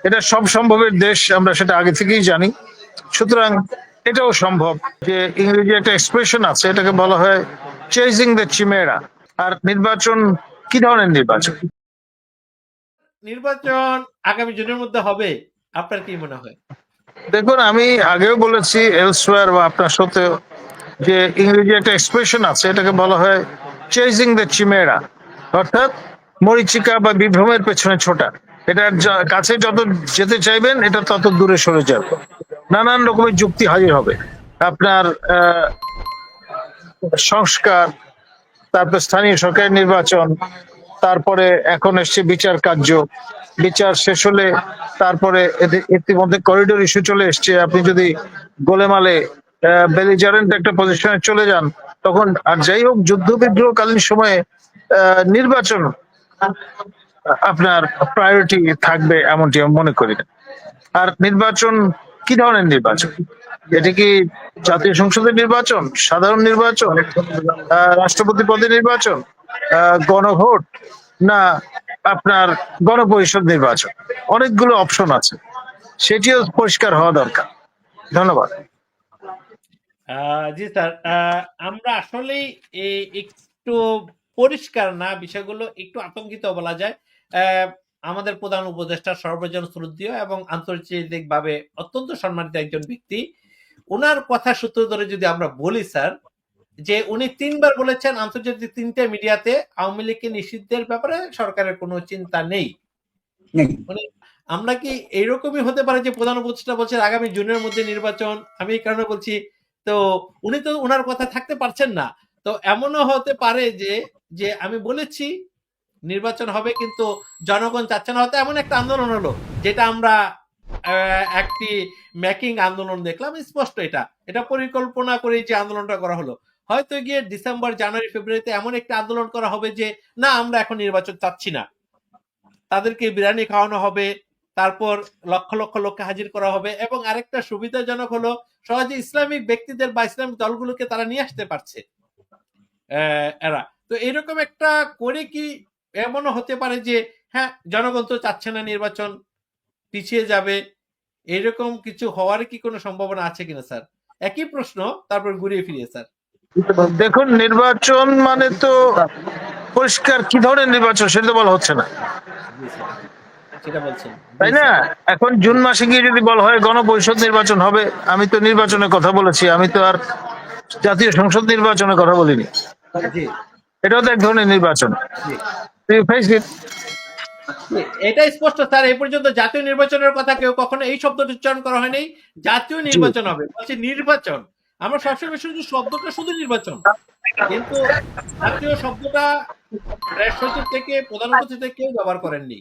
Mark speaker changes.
Speaker 1: এটা সব সম্ভবের দেশ, আমরা সেটা আগে থেকেই জানি। সুতরাং এটাও সম্ভব যে ইংরেজি একটা এক্সপ্রেশন আছে, এটাকে বলা হয় চেজিং দ্য চিমেরা। আর নির্বাচন কি ধরনের নির্বাচন?
Speaker 2: নির্বাচন আগামী জুনের মধ্যে হবে, আপনার কি মনে হয়?
Speaker 1: দেখুন, আমি আগেও বলেছি এলসওয়্যার বা আপনার সাথে, যে ইংরেজি একটা এক্সপ্রেশন আছে, এটাকে বলা হয় চেজিং দ্য চিমেরা, অর্থাৎ মরিচিকা বা বিভ্রমের পেছনে ছোটা। এটার কাছে যত যেতে চাইবেন, এটা তত দূরে সরে যাবে। নানান রকমের যুক্তি হাজির হবে। আপনার সংস্কার, তারপর স্থানীয় সরকারের নির্বাচন, তারপরে এখন এসছে বিচার কার্য, বিচার শেষ হলে তারপরে ইতিমধ্যে করিডোর ইস্যু চলে এসছে। আপনি যদি গোলেমালে বেলিজারেন্ট একটা পজিশনে চলে যান, তখন আর যাই হোক যুদ্ধ বিগ্রহকালীন সময়ে নির্বাচন আপনার প্রায়োরিটি থাকবে এমনটি আমি মনে করি না। আর নির্বাচন কি ধরনের নির্বাচন? এটা কি জাতীয় সংসদের নির্বাচন, সাধারণ নির্বাচন, রাষ্ট্রপতি পদের নির্বাচন, গণভোট, না আপনার গণপরিষদ নির্বাচন? অনেকগুলো অপশন আছে, সেটিও পরিষ্কার হওয়া দরকার। ধন্যবাদ।
Speaker 2: জি স্যার, আমরা আসলেই একটু পরিষ্কার না, বিষয়গুলো একটু আতঙ্কিত বলা যায়। আমাদের প্রধান উপদেষ্টা সর্বজন শ্রদ্ধেয় এবং আন্তর্জাতিকভাবে অত্যন্ত সম্মানিত একজন ব্যক্তি। ওনার কথা সূত্র ধরে যদি আমরা বলি স্যার, যে উনি ৩ বার বলেছেন আন্তর্জাতিক ৩টে মিডিয়াতে আওয়ামী লীগকে নিষিদ্ধের ব্যাপারে সরকারের কোনো চিন্তা নেই। মানে আমরা কি এইরকমই হতে পারে যে প্রধান উপদেষ্টা বলছেন আগামী জুনের মধ্যে নির্বাচন? আমি এই কারণে বলছি, তো উনি তো উনার কথা থাকতে পারছেন না। তো এমনও হতে পারে যে যে আমি বলেছি নির্বাচন হবে কিন্তু জনগণ চাচ্ছে না, হয়তো এমন একটা আন্দোলন হলো যেটা আমরা একটি মেকিং আন্দোলন দেখলাম। স্পষ্ট এটা এটা পরিকল্পনা করে যে আন্দোলনটা করা হলো, হয়তো গিয়ে ডিসেম্বর জানুয়ারি ফেব্রুয়ারিতে এমন একটা আন্দোলন করা হবে যে না আমরা এখন নির্বাচন চাচ্ছি না, তাদেরকে বিরিয়ানি খাওয়ানো হবে, তারপর লক্ষ লক্ষ লোককে হাজির করা হবে। এবং আরেকটা সুবিধাজনক হলো সহজে ইসলামিক ব্যক্তিদের বা ইসলামিক দলগুলোকে তারা নিয়ে আসতে পারছে এরা। তো এরকম একটা করে কি এমনও হতে পারে যে হ্যাঁ জনগণ তো চাচ্ছে না নির্বাচন, পিছিয়ে যাবে, এরকম কিছু হওয়ার কি কোনো সম্ভাবনা আছে কিনা স্যার? একই প্রশ্ন, তারপর ঘুরিয়ে ফিরিয়ে স্যার।
Speaker 1: দেখুন, নির্বাচন মানে তো পরিষ্কার কি ধরনের নির্বাচন সেটা তো বলা হচ্ছে না,
Speaker 2: জি স্যার, সেটা বলছেন। জি
Speaker 1: তাই না?
Speaker 2: স্যার।
Speaker 1: এখন জুন মাসে গিয়ে যদি বলা হয় গণপরিষদ নির্বাচন হবে, আমি তো নির্বাচনের কথা বলেছি, আমি তো আর জাতীয় সংসদ নির্বাচনের কথা বলিনি।
Speaker 2: জি
Speaker 1: এটাও তো এক ধরনের নির্বাচন।
Speaker 2: জি
Speaker 1: Face it.
Speaker 2: এটা স্পষ্ট স্যার, এই পর্যন্ত জাতীয় নির্বাচনের কথা কেউ কখনো এই শব্দটি উচ্চারণ করা হয়নি। জাতীয়
Speaker 1: জি।
Speaker 2: নির্বাচন হবে বলছে নির্বাচন। আমরা সবসময় শুধু শব্দটা শুধু নির্বাচন, কিন্তু জাতীয় শব্দটা প্রেস সচিব থেকে প্রধান উপদেষ্টা কেউ ব্যবহার করেননি।